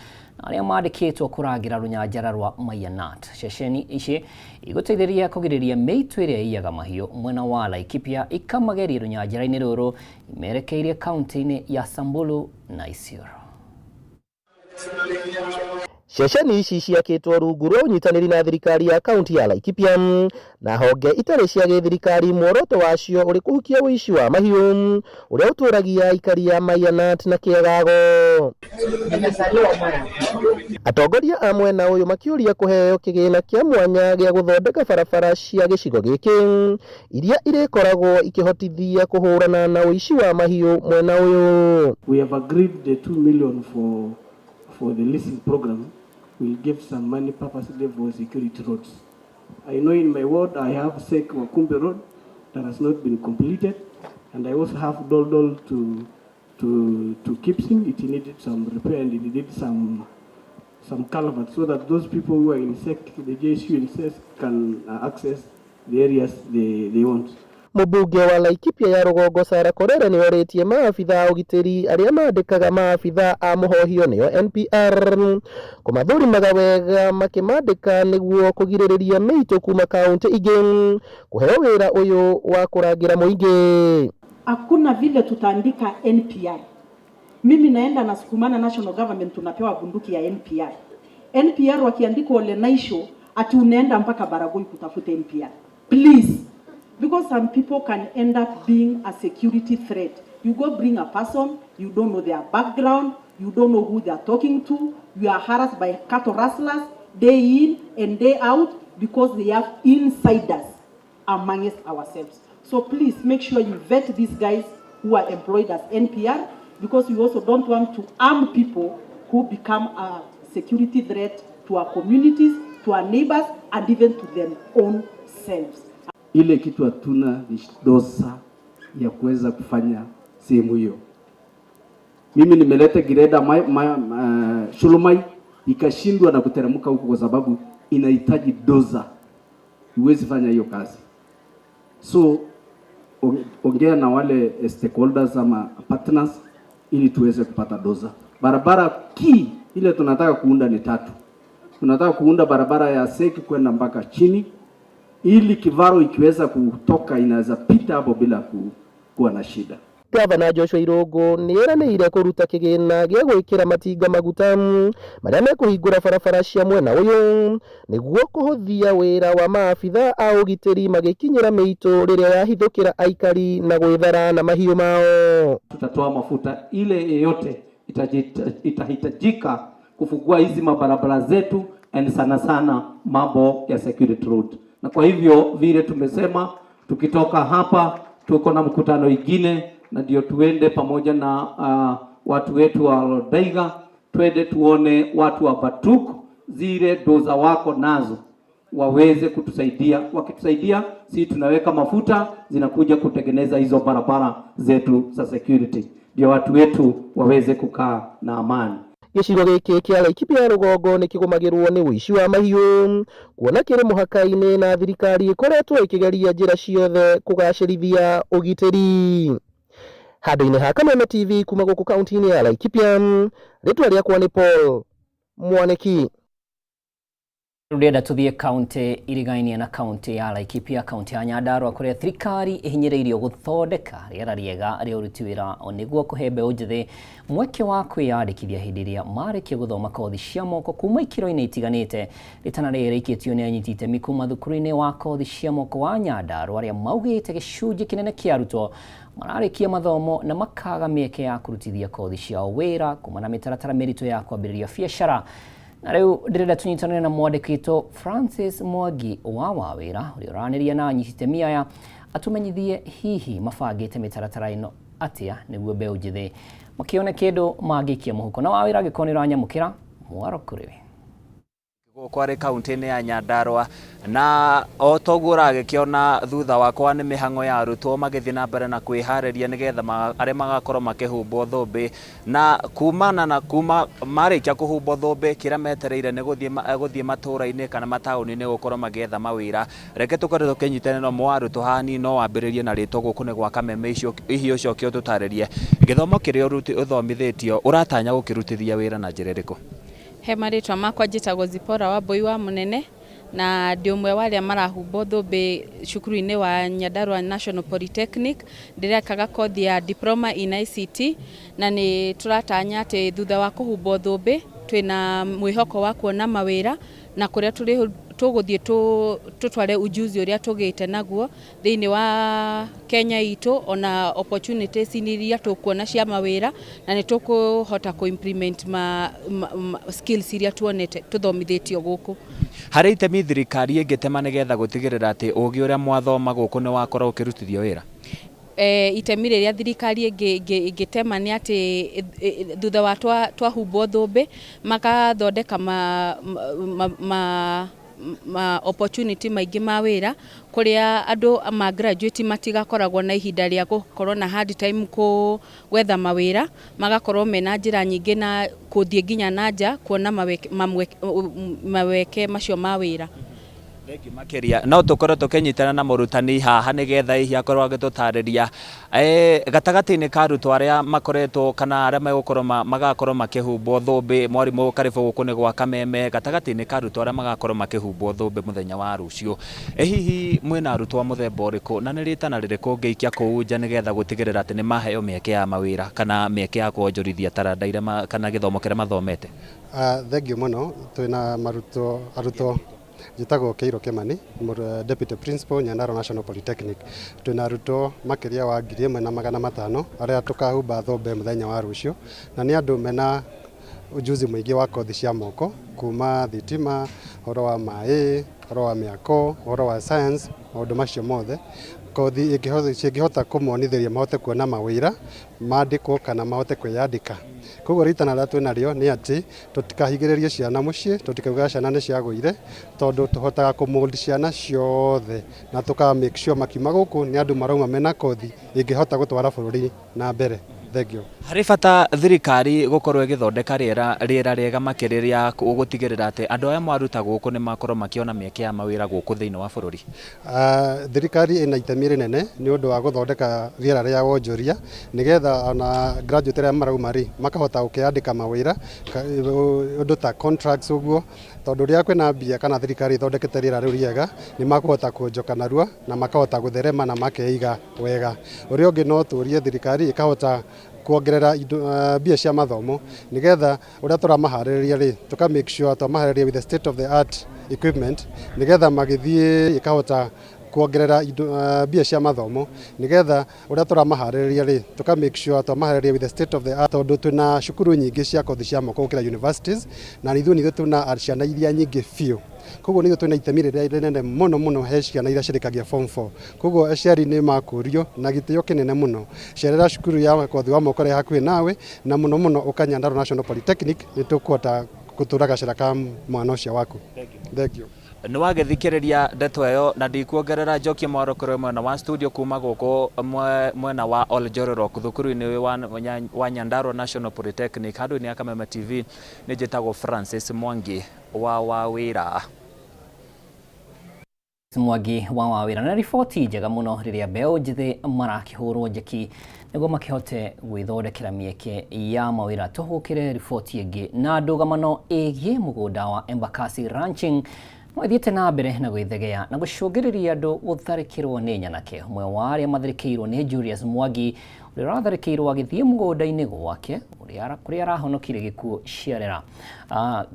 arĩa mandĩkĩtwo kũrangĩra rũnyanjara rwa Mayanat. Ceceni ici igũteithĩrĩria kũgirĩrĩria mĩitũ ĩrĩa ĩiyaga mahiũ mwena wa Laikipia ikamageria rũnyanjara-inĩ rũrũ imerekeirie kaunti-inĩ ya Samburu na Isiolo.
Ceceni ici ciakĩtwo rungu rwa ũnyitanĩri na thirikari ya kaunti ya Laikipia na honge itarĩ cia gĩthirikari, muoroto wacio ũrĩ kũhukia ũici wa mahiũ ũrĩa ũtũragia aikari a Mayanat na Kĩagago. Atongoria a mwena uyu makiuria kuheo kigina kia mwanya gia guthondeka barabara cia gicigo giki iria irikoragwo ikihotithia kuhurana na uici wa mahiu mwena uyu.
We have agreed the 2 million for the leasing program. We'll give some money purposely for security roads. I know in my ward I have Sek Wakumbe Road that has not been completed, and I also have Doldol to Kipsing. It needed some repair and it needed some culverts so that those people who are in Sek, the JSU in Sek, can access the areas they want.
Mubunge wa Laikipia ya Rugongo Sara Korere ni oritie maafitha ugitiri aria mandikaga maafitha a muhohio niyo NPR kumathuri magawega makimandika niguo kugiririria miito kuma kaunti ingĩ kuheo wira uyu wa kurangira muingi.
Hakuna vile tutaandika NPR. Mimi naenda na sukumana national government tunapewa bunduki ya NPR. NPR wakiandika ole naisho ati unaenda mpaka Baragoi kutafuta NPR. Please. Because some people can end up being a security threat. You go bring a person, you don't know their background, you don't know who they are talking to, you are harassed by cattle rustlers day in and day out because they have insiders amongst ourselves. So please make sure you vet these guys who are employed as NPR, because we also don't want to arm people who become a security threat to our communities, to our neighbors, and even to their own selves.
Ile kitu hatuna ni dosa ya kuweza kufanya sehemu hiyo. Mimi nimeleta greda Shulumai ikashindwa na kuteremka huko kwa sababu inahitaji doza. Huwezi fanya hiyo kazi. So ongea na wale stakeholders ama partners ili tuweze kupata doza. Barabara key ile tunataka kuunda ni 3. Tunataka kuunda barabara ya Seki kwenda mpaka chini, ili Kivaro ikiweza kutoka inaweza pita hapo bila kuwa na shida.
Gavana Joshua Irungu nieranĩire kuruta kigina gia gwikira matinga maguta maria mekuhingura barabara cia mwena uyu niguo kuhuthia wira wa maafitha a ugitiri magikinyira miito riria yahithukira aikari na gwithara na mahiu mao.
Tutatoa mafuta ile yeyote itahitajika kufungua hizi mabarabara zetu, and sana sana mambo ya security road. Na kwa hivyo vile tumesema tukitoka hapa tuko na mkutano ingine, na ndio tuende pamoja na watu wetu wa Lodaiga, twende tuone watu wa Batuk zile doza wako nazo waweze kutusaidia. Wakitusaidia sisi tunaweka mafuta zinakuja kutengeneza hizo barabara zetu za security, ndio watu wetu waweze kukaa na amani.
Gicigo giki kia Laikipia ya Rugongo ni kigumagirwo ni uici wa mahiu kuona kiri muhaka-ini na thirikari ikoretwo ikigeria njira ciothe kugacirithia ugitiri. Handũ-inĩ ha Kameme TV kuma gũkũ kaunti-inĩ ya Laikipia, rĩtwa rĩakwa nĩ Paul Mwaniki.
Rũrenda tuthie kaunti irigainie na kaunti ya Laikipia, kaunti ya Nyandarua kuria thirikari ihinyireirio guthondeka rĩera rĩega rĩa ũruti wĩra nĩguo kũhe mbeũ njĩthĩ mweke wa kwĩyandĩkithia hĩndĩ ĩrĩa marĩkia gũthoma kothi cia moko kuma ikĩro-inĩ itiganĩte. Rĩtana rĩrĩ rĩikĩtio nĩ anyiti itemi kuma thukuru-inĩ wa kothi cia moko wa Nyandarua arĩa maugĩte gĩcunjĩ kĩnene kĩa arutwo mararĩkia mathomo na makaga mĩeke ya kũrutithia kothi ciao wĩra kuma na mĩtaratara mĩritũ ya kwambĩrĩria biacara. Na rĩu ndĩrenda tũnyitanĩre na mwandĩkĩtwo Francis Mwangi wa Wawĩra ũrĩa ũranĩria na anyiti itemi aya atumenyithie hihi mabangĩte mĩtaratara ĩno atĩa nĩguo mbeũ njĩthĩ makĩone kĩndũ mangĩikia mũhuko. Na Wawĩra angĩkorwo nĩ ũranyamũkĩra mwaro kũrĩ we.
Kwarĩ kaunti-inĩ ya Nyandarua, na o toguo ũragĩkĩona thutha wakwa nĩ mĩhang'o ya arutwo magĩthiĩ na mbere na kwĩharĩria nĩgetha arĩa magakorwo makĩhumbwo thũmbĩ, na kuma marĩkia kũhumbwo thũmbĩ kĩrĩa metereire nĩ gũthiĩ matũũra-inĩ kana mataũni-inĩ gũkorwo magĩetha mawĩra. Reke tũkorwo tũkĩnyitana na ũmwe wa arutwo hani no wambĩrĩrie na rĩtwa gũkũ nĩ gwa Kameme, hihi ũcoke ũtũtarĩrie gĩthomo kĩrĩa ũthomithĩtio ũratanya gũkĩrutithia wĩra na njĩra ĩrĩkũ?
He marĩtwa makwa njĩtagwo Zipora wa Mbui wa Mũnene, na ndĩ ũmwe wa arĩa marahumbwo thũmbĩ cukuru-inĩ wa Nyandarua National Polytechnic. Ndĩrekaga kothi ya diploma in ICT, na nĩ tũratanya atĩ thutha wa kũhumbwo thũmbĩ twĩna mwĩhoko wa kuona mawĩra, na kũrĩa tuguthie tutware ujuzi uria tugite naguo thiini wa Kenya itu ona opportunities iria tukuona cia mawira na ni tukuhota ku implement skills iria tuonete tuthomithitio guku.
Hari itemi thirikari ingitema nigetha gutigirira ati ugi uria mwathoma guku ni wakora ukirutithio wira?
Itemi riria thirikari ingitema ni ati thutha wa twahumbo thumbi makathondeka opportunity maingi ma wira kuria andu ma graduate matigakoragwo na ihinda ria gukorwo na hard time ku gwetha mawira, magakorwo mena njira nyingi na kuthie nginya nanja kuona maweke macio ma wira.
Thengi makiria no tukore tukenyitana na murutani haha nigetha ihi akorwo agitutariria gatagati-ini ka arutwo aria makoretwo kana aria magakorwo makihumbo thumbi. Mwarimu karibu guku ni gwa Kameme, gatagati-ini ka arutwo aria magakorwo makihumbo thumbi muthenya wa rucio, hihi mwina arutwo muthemba uriku na ni ritana ririku ngiikia kuu nja nigetha gutigirira ati ni maheo mieke ya mawira kana mieke ya kuonjorithia taranda iria kana githomo kiria mathomete?
Thengiũ muno. Twina arutwo njitagwo Keiro Kimani, Deputy Principal Nyandarua National Polytechnic. Twina arutwo makiria wa 1,500 aria tukahumba thumbi muthenya wa rucio, na ni andu mena ujuzi mwingi wa kothi cia moko kuma thitima, horo wa mai, horo wa miako, horo wa science, maundu macio mothe. Kothi ingihota kumonithiria mahote kuona mawira mandikwo kana mahote kwiyandika. Koguo ritana rĩa twinario ni ati tutikahigiririe ciana mucii, tutikauga ciana ni ciagũire, tondu tuhotaga kumold ciana ciothe na tuka make sure makiuma guku ni andu marauma mena kothi ingihota gutwara bururi na mbere. Thengiũ.
Hari bata thirikari gukorwo igithondeka riera riega makiriria gutigirira ati andu aya mwaruta guku ni makorwo makiona mieke ya mawira guku thiini wa bururi?
Thirikari ina itemi rinene ni undu wa guthondeka riera ria wonjoria nigetha ona graduate aria marauma makahota gukiandika mawira undu ta contracts uguo, tondu ria kwina mbia kana thirikari ithondekete riera riu riega ni makuhota kuonjoka narua na makahota gutherema na makeiga wega. Uria ungi no turie thirikari ikahota kuongerera mbia cia mathomo nigetha uria turamahaririria tuka make sure twamahariria with the state of the art equipment nigetha magithie ikahota kuongerera mbia cia mathomo nigetha uria turamahariria tuka make sure twamahariria with the state of the art, tondu twina cukuru nyingi cia kothi cia moko gukira universities na nithu tuna ciana iria nyingi fiu. Koguo nithu twina itemi riria rinene muno he ciana iria cirikagia form 4. Koguo aciari ni makurio na gitio kinene muno cerera cukuru ya kothi wa moko ria hakuhi nawe na muno uka Nyandarua National Polytechnic ni tukuhota gutura gacira ka mwana ucio waku. Thank you.
Ni wagithikiriria ndeto iyo na ndikuongerera njokie mwarokore mwena wa studio kuma guku mwena wa Oljororok thukuru-ini wa Nyandarua National Polytechnic handu-ini ya Kameme TV ni njitagwo Francis Mwangi wa Wawira.
Mwangi wa Wawira na riboti njega muno riria mbeu njithi marakihurwo njeki niguo makihote gwithondekera mieke ya mawira. Tuhukire riboti ingi na ndugamano igie mugunda wa Embakasi Ranching mwethiete na mbere na gwithegea na gucungiriria andu gutharikirwo ni nyanake. Umwe wa aria matharikirwo ni Julius Mwangi uria aratharikirwo agithie mugunda-ini gwake kuria arahonokire gikuo ciarera.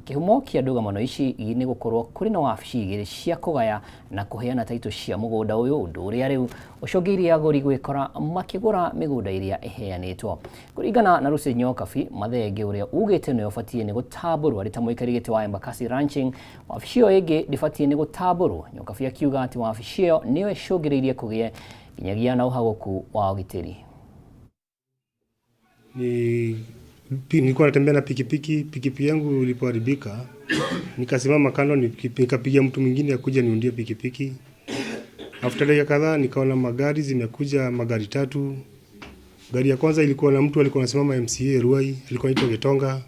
Kihumo kia ndugamano ici ni gukorwo kuri na wabici igiri cia kugaya na kuheana taito cia mugunda uyu, undu uria riu ucungiirie aguri gwikora makigura migunda iria iheanitwo. Kuringana na Rusi Nyokabi Mathenge uria ugite ni ubatie ni gutamburwa ari ta muikari giti wa Embakasi Ranching, wabici iyo ingi ndibatie ni gutamburwo. Nyokabi akiuga ati wabici iyo niyo icungiriirie kugie nginyagia na uhaguku wa ugitiri.
Nilikuwa natembea na pikipiki yangu ilipoharibika, nikasimama kando nikapigia mtu mwingine akuja niundie pikipiki. After dakika kadhaa nikaona magari zimekuja, magari 3. Gari ya kwanza ilikuwa na mtu alikuwa anasimama MCA Ruai, alikuwa anaitwa Getonga.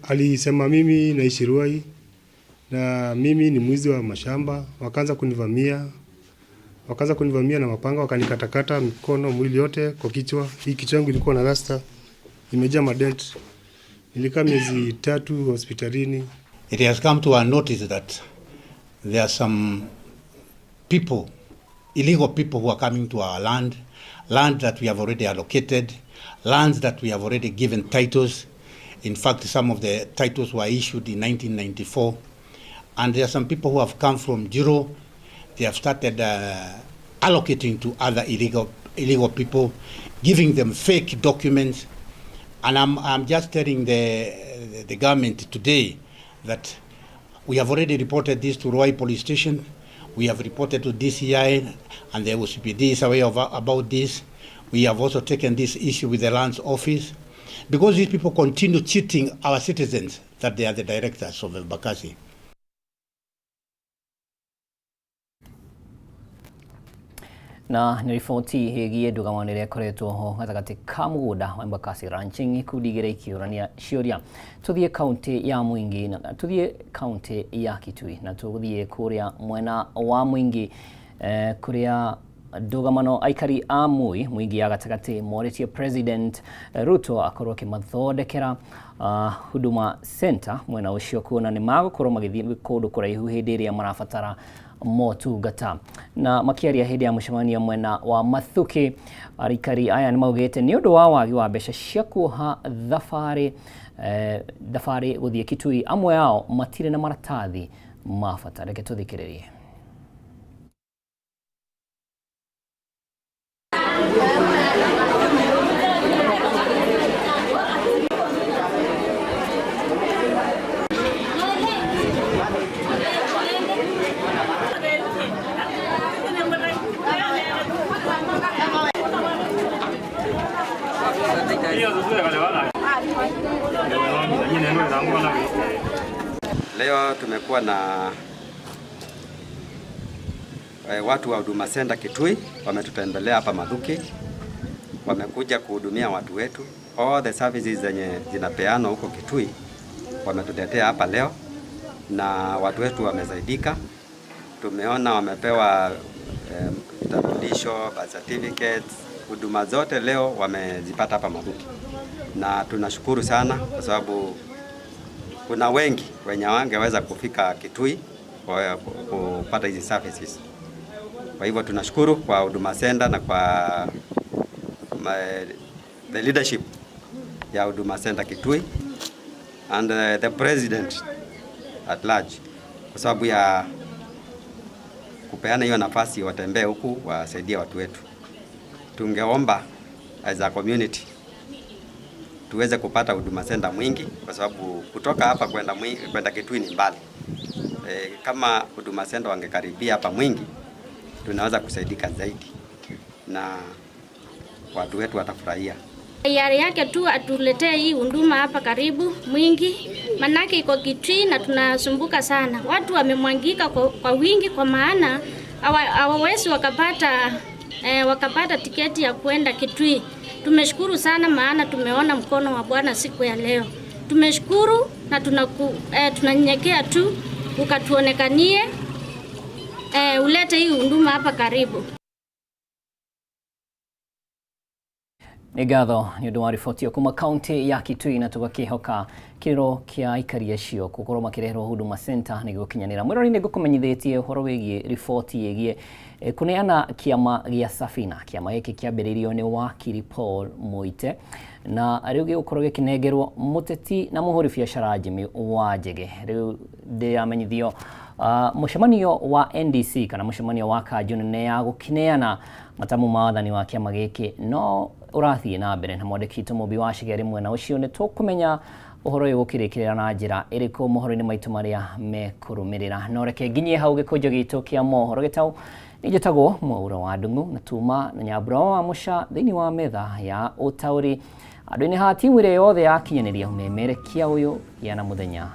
Alisema mimi naishi Ruai na mimi ni mwizi wa mashamba. Wakaanza kunivamia na mapanga, wakanikatakata mikono, mwili yote, kwa kichwa. Hii kichwa yangu ilikuwa na rasta, imejaa madent. Nilikaa miezi 3 hospitalini.
It has come to our notice that there are some people, illegal people who are coming to our land that we have already allocated, lands that we have already given titles. In fact, some of the titles were issued in 1994 And there are some people who have come from Jiro. They have started allocating to other illegal people, giving them fake documents. And I'm just telling the government today that we have already reported this to Roy Police Station. We have reported to DCI, and there was PD is aware about this. We have also taken this issue with the Lands Office, because these people continue cheating our citizens that they are the directors of Embakasi.
Na ni riboti higie ndugamano iria ikoretwo ho gatagati ka mugunda wa Embakasi Ranching ikundi gira ikiurania ciuria tuthie kaunti ya Mwingi na tuthie kaunti ya Kitui na tuthie kuria mwena wa Mwingi kuria ndugamano aikari a Mwingi ya gatagati moretie President Ruto akorwo kimathondekera Huduma Center mwena ucio kuona ni magukorwo magithie kundu kuraihu hindi iria marabatara motungata na makiaria hindi ya mucemanio mwena wa Mathuki arikari aya ni maugite ni undu wa wagi wa mbeca cia kuoha thabarĩ guthie Kitui amwe yao matire na maratathi mabata. Reke tuthikiririe.
Leo tumekuwa na watu wa Huduma Center Kitui wametutembelea hapa Mathuki, wamekuja kuhudumia watu wetu. All the services zenye zinapeanwa huko Kitui wametutetea hapa leo, na watu wetu wamesaidika. Tumeona wamepewa vitambulisho, birth certificates, huduma zote leo wamezipata hapa Mathuki, na tunashukuru sana kwa sababu kuna wengi wenye wangeweza kufika Kitui kupata hizi services. Kwa hivyo tunashukuru kwa Huduma Center na kwa the leadership ya Huduma Center Kitui and the president at large kwa sababu ya kupeana hiyo nafasi watembee huku wasaidie watu wetu. Tungeomba as a community tuweze kupata Huduma Center Mwingi kwa sababu kutoka hapa kwenda Kitui ni mbali. Kama Huduma Center wangekaribia hapa Mwingi tunaweza kusaidika zaidi na watu wetu watafurahia.
Yari yake tu atuletee hii huduma hapa karibu Mwingi, manake iko Kitui na tunasumbuka sana. Watu wamemwangika kwa wingi kwa maana hawawezi wakapata tiketi ya kwenda Kitui. Tumeshukuru sana maana tumeona mkono wa Bwana siku ya leo. Tumeshukuru na tunanyenyekea tu ukatuonekanie ulete hii huduma hapa karibu.
Nigatho ni undu wa riboti kuma kaunti ya Kitui na tugakihoka kiriro kia aikari acio gukorwo makirehwo Huduma Center niguo kinyanira mwirori ni gukumenyithitie uhoro wigie riboti yigie kuneana kiama gia Safina. Kiama giki kiambiririo ni wakiri Paul Muite na riu gigukorwo gikinengerwo muteti na muhuri biacara Jimmy Wanjege. Riu ndiamenyithio mucemanio wa NDC kana mucemanio wa Kajuni ne ya gukineana matamu maathani wa kiama giki no urathie na mbere na mwandĩki Mubi wa Shigeri mwena ucio ni tukumenya uhoro uyu gukirikirira na njira iriku mohoro-ini maitu maria mekurumirira no reke nginyie hau gikunjo gitu kia mohoro gitau nijitagwo Mwaura wa Ndungu na tuma na Nyambura wa Musha thiini wa metha ya utauri andu-ini ha timu ire yothe ya kinyaniria umemerekia uyu yana muthenya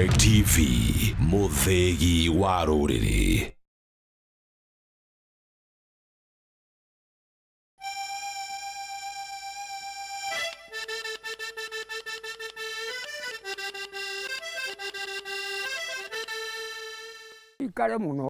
Direct TV, muthegi wa rũrĩrĩ.
Ikare muno.